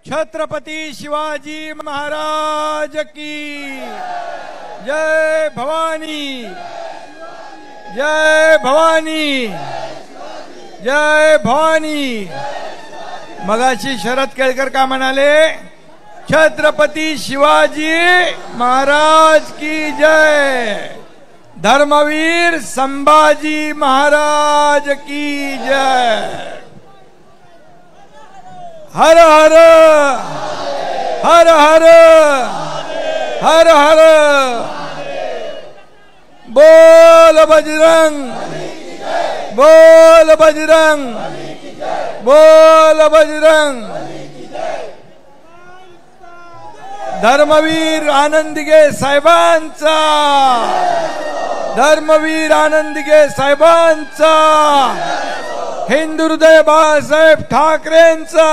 छत्रपती शिवाजी महाराज की जय भवानी, जय भवानी, जय भवानी। मगाशी शरद केळकर का म्हणाले? छत्रपती शिवाजी महाराज की जय, धर्मवीर संभाजी महाराज की जय। हर हर हर हर हर हर, बोल बजरंग, बोल बजरंग, बोल बजरंग। धर्मवीर आनंदगे साहेबांचा, धर्मवीर आनंदगे साहेबांचा, हिंदू हृदय बाळासाहेब ठाकरेंचा।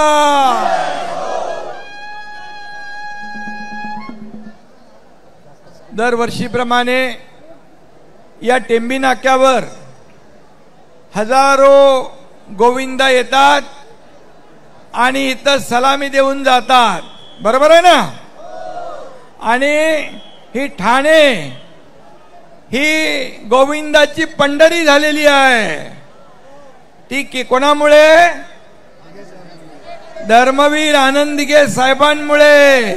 दरवर्षीप्रमाणे या टेंबी नाक्यावर हजारो गोविंदा येतात आणि इथं सलामी देऊन जातात, बरोबर आहे ना? आणि ही ठाणे ही गोविंदाची पंढरी झालेली आहे। ती कोणामुळे? धर्मवीर आनंदगे साहेबांमुळे।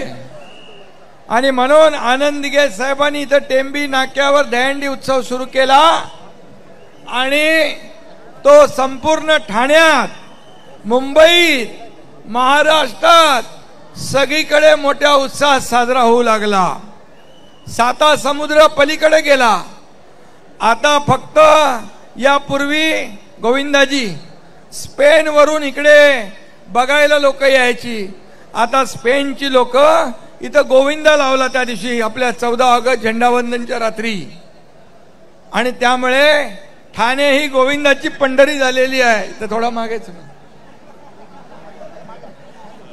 आणि म्हणून आनंदगे साहेबांनी इथं टेंबी नाक्यावर दहीहंडी उत्सव सुरू केला आणि तो संपूर्ण ठाण्यात, मुंबईत, महाराष्ट्रात सगळीकडे मोठ्या उत्साहात साजरा होऊ लागला। साता समुद्र पलीकडे गेला। आता फक्त यापूर्वी गोविंदाजी स्पेन वरून इकडे बघायला लोक यायची, आता स्पेनची लोक इथं गोविंदा लावला त्या दिवशी आपल्या 14 ऑगस्ट झेंडावंदनच्या रात्री। आणि त्यामुळे ठाणे ही गोविंदाची पंढरी झालेली आहे। तर थोडा मागेच।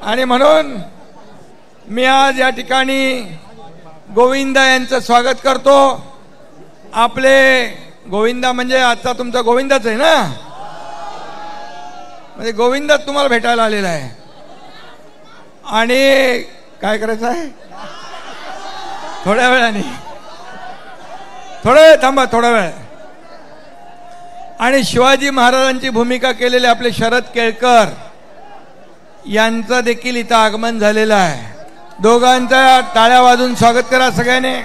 आणि म्हणून मी आज या ठिकाणी गोविंदा यांचं स्वागत करतो। आपले गोविंदा म्हणजे आता तुमचा गोविंदाच आहे ना, म्हणजे गोविंदा तुम्हाला भेटायला आलेला आहे। आणि काय करायचं आहे? थोड्या वेळाने, थोडे थांबा, थोडा वेळ। आणि शिवाजी महाराजांची भूमिका केलेले आपले शरद केळकर यांचं देखील इथं आगमन झालेलं आहे। दोघांचा टाळ्या वाजून स्वागत करा सगळ्यांनी।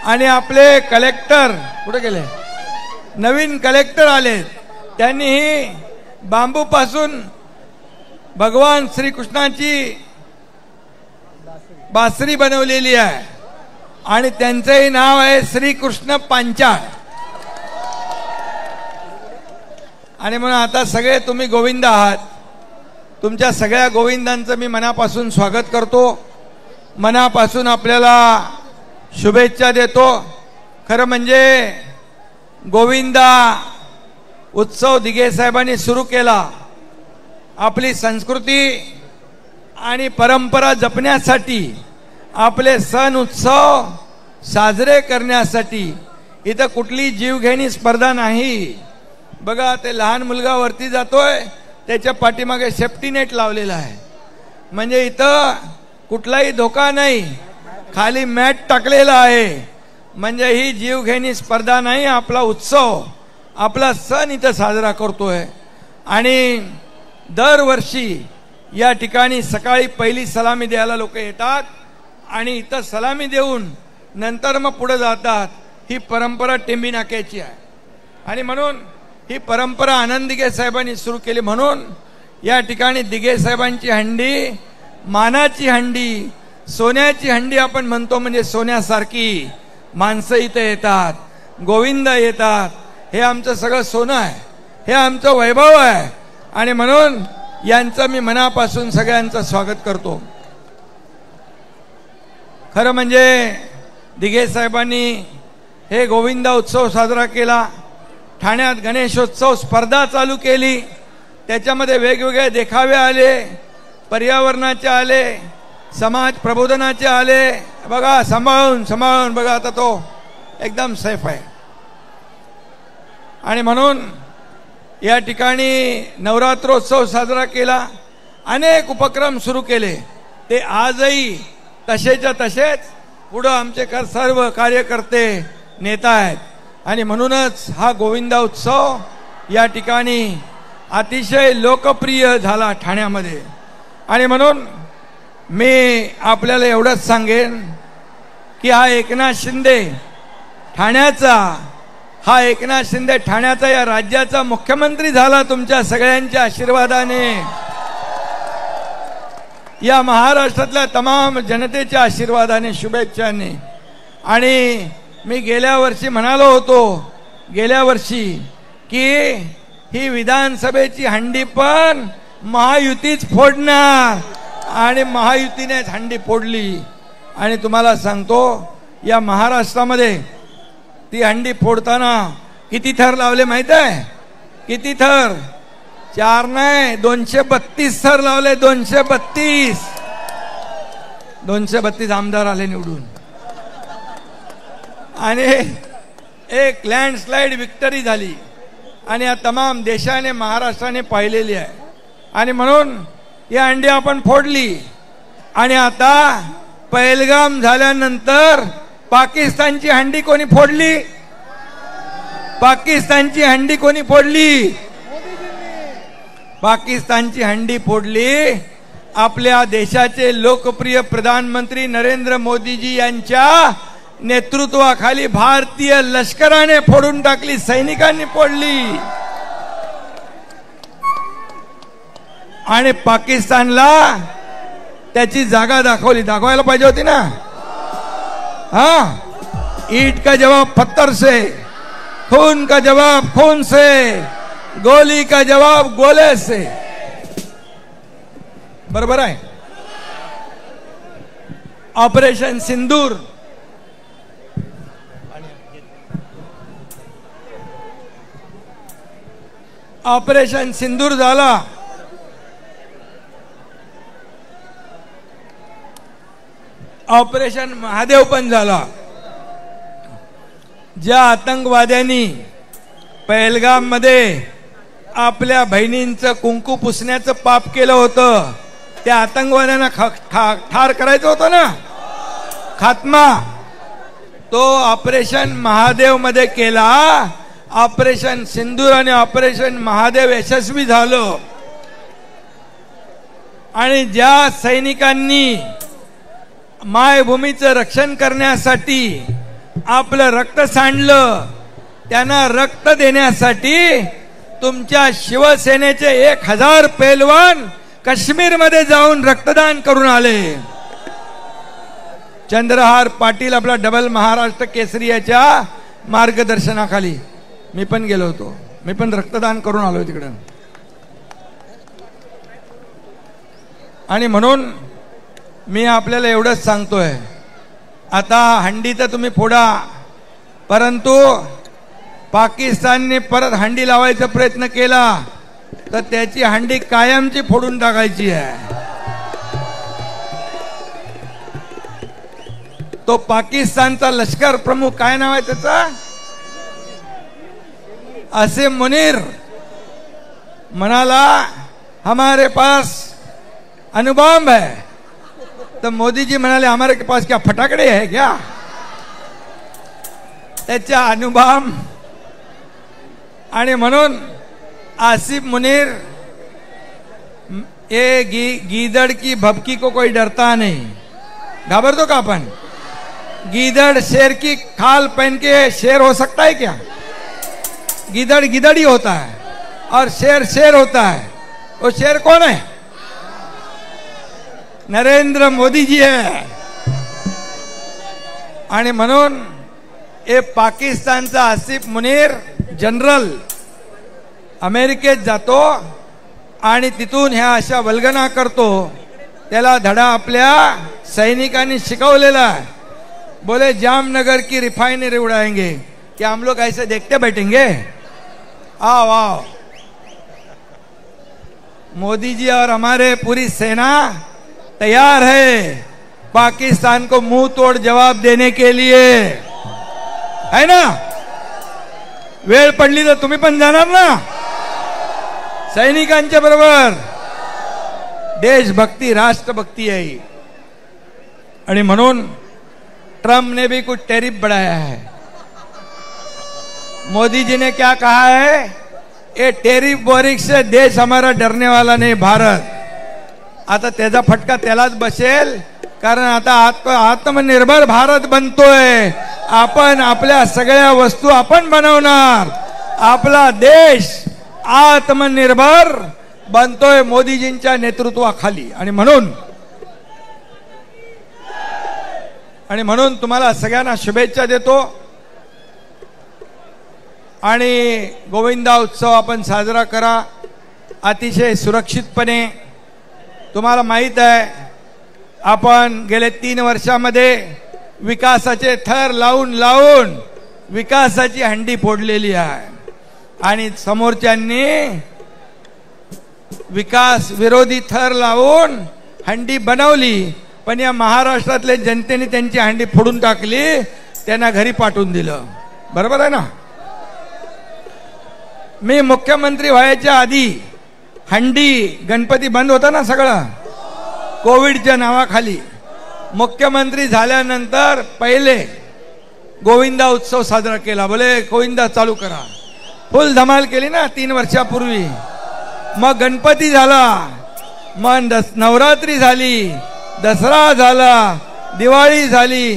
आणि आपले कलेक्टर कुठे गेले? नवीन कलेक्टर आले, त्यांनी बांबू पासून भगवान श्रीकृष्णाची बासरी बनवलेली आहे आणि त्यांचंही नाव आहे श्रीकृष्ण पांचाळ। आणि म्हणून आता सगळे तुम्ही गोविंद आहात। तुमच्या सगळ्या गोविंदांचं मी मनापासून स्वागत करतो, मनापासून आपल्याला शुभेच्छा देतो। खरं म्हणजे गोविंदा उत्सव दिघे साहेबांनी सुरू केला। आपली संस्कृती आणि परंपरा जपण्यासाठी, आपले सण उत्सव साजरे करण्यासाठी इथं कुठली जीवघेणी स्पर्धा नाही। बघा, ते लहान मुलगा वरती जातोय, त्याच्या पाठीमागे सेफ्टी नेट लावलेला आहे, म्हणजे इथं कुठलाही धोका नाही, खाली मॅट टाकलेला आहे। म्हणजे ही जीवघेणी स्पर्धा नाही, आपला उत्सव, आपला सण इथं साजरा करतोय। आणि दरवर्षी या ठिकाणी सकाळी पहिली सलामी द्यायला लोक येतात आणि इथं सलामी देऊन नंतर मग पुढे जातात। ही परंपरा टेंबी नाक्याची आहे आणि म्हणून ही परंपरा आनंदगे साहेबांनी सुरू केली। म्हणून या ठिकाणी दिघे साहेबांची हंडी मानाची हंडी, सोन्याची हंडी आपण म्हणतो, म्हणजे सोन्यासारखी माणसं इथं येतात, गोविंद येतात। हे आमचं सगळं सोनं आहे, हे आमचं वैभव आहे। आणि म्हणून यांचं मी मनापासून सगळ्यांचं स्वागत करतो। खरं म्हणजे दिघे साहेबांनी हे गोविंदा उत्सव साजरा केला। ठाण्यात गणेशोत्सव स्पर्धा चालू केली, त्याच्यामध्ये वेगवेगळे देखावे आले, पर्यावरणाचे आले, समाज प्रबोधनाचे आले। बघा, सांभाळून सांभाळून बघा, आता तो एकदम सेफ आहे। आणि म्हणून या ठिकाणी नवरात्रोत्सव साजरा केला अनेक उपक्रम सुरू केले, ते आजही तसेच्या तसेच पुढं आमचे सर्व कार्यकर्ते नेता आहेत. आणि म्हणूनच हा गोविंदा उत्सव या ठिकाणी अतिशय लोकप्रिय झाला ठाण्यामध्ये. आणि म्हणून मी आपल्याला एवढंच सांगेन की हा एकनाथ शिंदे ठाण्याचा या राज्याचा मुख्यमंत्री झाला तुमच्या सगळ्यांच्या आशीर्वादाने, या महाराष्ट्रातल्या तमाम जनतेच्या आशीर्वादाने, शुभेच्छाने. आणि मी गेल्या वर्षी म्हणालो होतो की ही विधानसभेची हंडी पण महायुतीच फोडणार, आणि महायुतीनेच हंडी फोडली. आणि तुम्हाला सांगतो, या महाराष्ट्रामध्ये ती हंडी फोडताना किती थर लावले माहित आहे? किती थर? 4 नाही, 232 थर लावले. 232 आमदार आले निवडून, आणि एक लँडस्लाइड विक्टरी झाली. आणि या तमाम देशाने, महाराष्ट्राने पाहिलेली आहे. आणि म्हणून या हंडी आपण फोडली. आणि आता पहलगाम झाल्यानंतर पाकिस्तानची हंडी कोणी फोडली? पाकिस्तानची हंडी फोडली आपल्या देशाचे लोकप्रिय प्रधानमंत्री नरेंद्र मोदीजी यांच्या नेतृत्वाखाली भारतीय लष्कराने फोडून टाकली, सैनिकांनी फोडली. आणि पाकिस्तानला त्याची जागा दाखवायला पाहिजे होती ना. ईट का जवाब पत्थर से, खून का जवाब खून से, गोली का जवाब गोले से. बरोबर आहे. ऑपरेशन सिंदूर, ऑपरेशन सिंदूर झाला. ऑपरेशन महादेव पण झाला. ज्या आतंकवाद्यांनी पहलगाम मध्ये आपल्या बहिणींचं कुंकू पुसण्याचं पाप केलं होतं, त्या आतंकवाद्यांना ठार करायचं होतं ना, खात्मा, तो ऑपरेशन महादेव मध्ये केला. ऑपरेशन सिंदूर आणि ऑपरेशन महादेव यशस्वी झालं. आणि ज्या सैनिकांनी मायभूमीचं रक्षण करण्यासाठी आपलं रक्त सांडलं, त्यांना रक्त देण्यासाठी तुमच्या शिवसेनेचे 1000 पैलवान काश्मीरमध्ये जाऊन रक्तदान करून आले. चंद्रहार पाटील आपला डबल महाराष्ट्र केसरी याच्या मार्गदर्शनाखाली मी पण गेलो होतो. मी पण रक्तदान करून आलो तिकडं. आणि म्हणून मी आपल्याला एवढंच सांगतोय, आता हंडी तर तुम्ही फोडा, परंतु पाकिस्तानने परत हंडी लावायचा प्रयत्न केला तर त्याची हंडी कायमची फोडून टाकायची आहे. तो पाकिस्तानचा लष्कर प्रमुख, काय नाव आहे त्याचा, आसिम मुनीर, म्हणाला हमारे पास अणुबॉम्ब है. तो मोदी जी म्हणाले हमारे पास क्या फटाकडे है क्या? त्याच्या अणुबॉम्ब. आणि म्हणून आसिम मुनीर, ये गीदड़ की भभकी को कोई डरता नहीं. घाबरतो का अपन? गीदड़ शेर की खाल पहन के शेर हो सकता है क्या? गीदड़ गीदड़ ही होता है और शेर शेर होता है. वो शेर कौन है? नरेंद्र मोदी जी है. आणि म्हणून हे पाकिस्तानचा आसिफ मुनीर जनरल अमेरिकेत जातो आणि तिथून ह्या अशा वल्गना करतो. त्याला धडा आपल्या सैनिकांनी शिकवलेला है. बोले जामनगर की रिफाइनरी उड़ाएंगे, क्या हम लोग ऐसे देखते बैठेंगे? आओ आओ, मोदी जी और हमारे पूरी सेना तैयार है पाकिस्तान को मुंह तोड़ जवाब देने के लिए, है ना? वेळ पडली तर तुम्ही पण जाणार ना सैनिकांच्या बरोबर? देशभक्ति राष्ट्रभक्ति है। आणि म्हणून ट्रम्प ने भी कुछ टैरिफ बढ़ाया है। मोदी जी ने क्या कहा है, ये टैरिफ वॉरिक से देश हमारा डरने वाला नहीं, भारत। आता त्याचा फटका त्यालाच बसेल, कारण आता आत्मनिर्भर भारत बनतोय। आपण आपल्या सगळ्या वस्तू आपण बनवणार, आपला देश आत्मनिर्भर बनतोय मोदीजींच्या नेतृत्वाखाली। आणि म्हणून तुम्हाला सगळ्यांना शुभेच्छा देतो। आणि गोविंदा उत्सव आपण साजरा करा अतिशय सुरक्षितपणे। तुम्हाला माहित आहे, आपण गेले 3 वर्षामध्ये विकासाचे थर लावून विकासाची हंडी फोडलेली आहे, आणि समोरच्यांनी विकास विरोधी थर लावून हंडी बनवली, पण या महाराष्ट्रातल्या जनतेने त्यांची हंडी फोडून टाकली, त्यांना घरी पाठवून दिलं। बरोबर आहे ना? मी मुख्यमंत्री व्हायच्या आधी हंडी गणपती बंद होता ना सगळं, कोविडच्या नावाखाली। मुख्यमंत्री झाल्यानंतर पहिले गोविंदा उत्सव साजरा केला, बोले गोविंदा चालू करा, फुल धमाल केली ना 3 वर्षापूर्वी। मग गणपती झाला, मग नवरात्री झाली, दसरा झाला, दिवाळी झाली,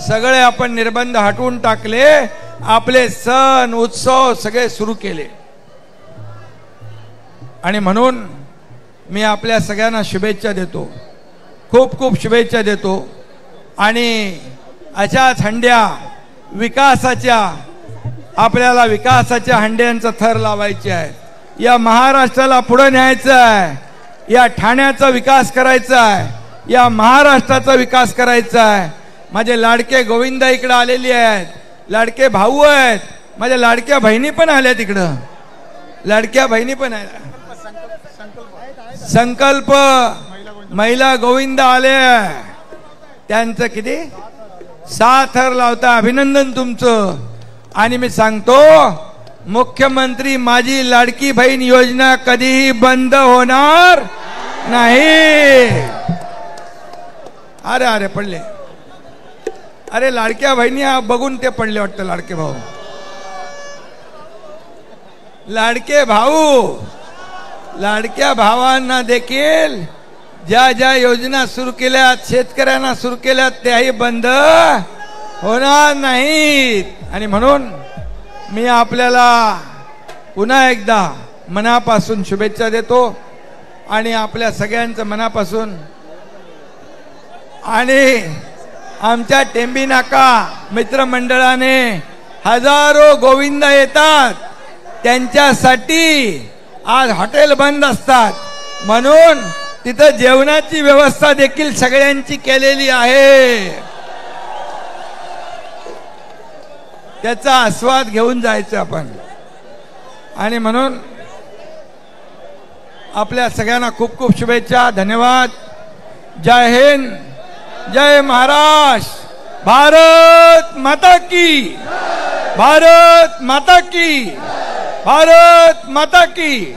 सगळे आपण निर्बंध हटवून टाकले, आपले सण उत्सव सगळे सुरू केले। आणि म्हणून मी आपल्या सगळ्यांना शुभेच्छा देतो, खूप खूप शुभेच्छा देतो। आणि अशाच हंड्या विकासाच्या, आपल्याला विकासाच्या हंड्यांचा थर लावायचे आहे। या महाराष्ट्राला पुढे न्यायचं आहे, या ठाण्याचा विकास करायचा आहे, या महाराष्ट्राचा विकास करायचा आहे। माझे लाडके गोविंदा इकडे आलेले आहेत, लाडके भाऊ आहेत, माझ्या लाडक्या बहिणी पण आल्या तिकडं, लाडक्या बहिणी पण आहेत। संकल्प महिला गोविंदा आले, त्यांचं किती 6 थर लावता, अभिनंदन तुमचं। आणि मी सांगतो, मुख्यमंत्री माझी लाडकी बहीण योजना कधीही बंद होणार नाही। अरे अरे पडले, अरे लाडक्या बहिणी बघून ते पडले वाटतं, लाडके भाऊ, लाडके भाऊ, लाडक्या भावांना देखील ज्या ज्या योजना सुरू केल्यात, शेतकऱ्यांना सुरू केल्यात, त्याही बंद होणार नाहीत। आणि म्हणून मी आपल्याला पुन्हा एकदा मनापासून शुभेच्छा देतो, आणि आपल्या सगळ्यांचं मनापासून। आणि आमच्या टेंबी नाका मित्रमंडळाने हजारो गोविंदा येतात, त्यांच्यासाठी आज हॉटेल बंद असतात, म्हणून तिथं जेवणाची व्यवस्था देखील सगळ्यांची केलेली आहे। त्याचा आस्वाद घेऊन जायचं आपण। आणि म्हणून आपल्या सगळ्यांना खूप खूप शुभेच्छा, धन्यवाद। जय हिंद, जय महाराष्ट्र, भारत माता की, भारत माता की, भारत माता की।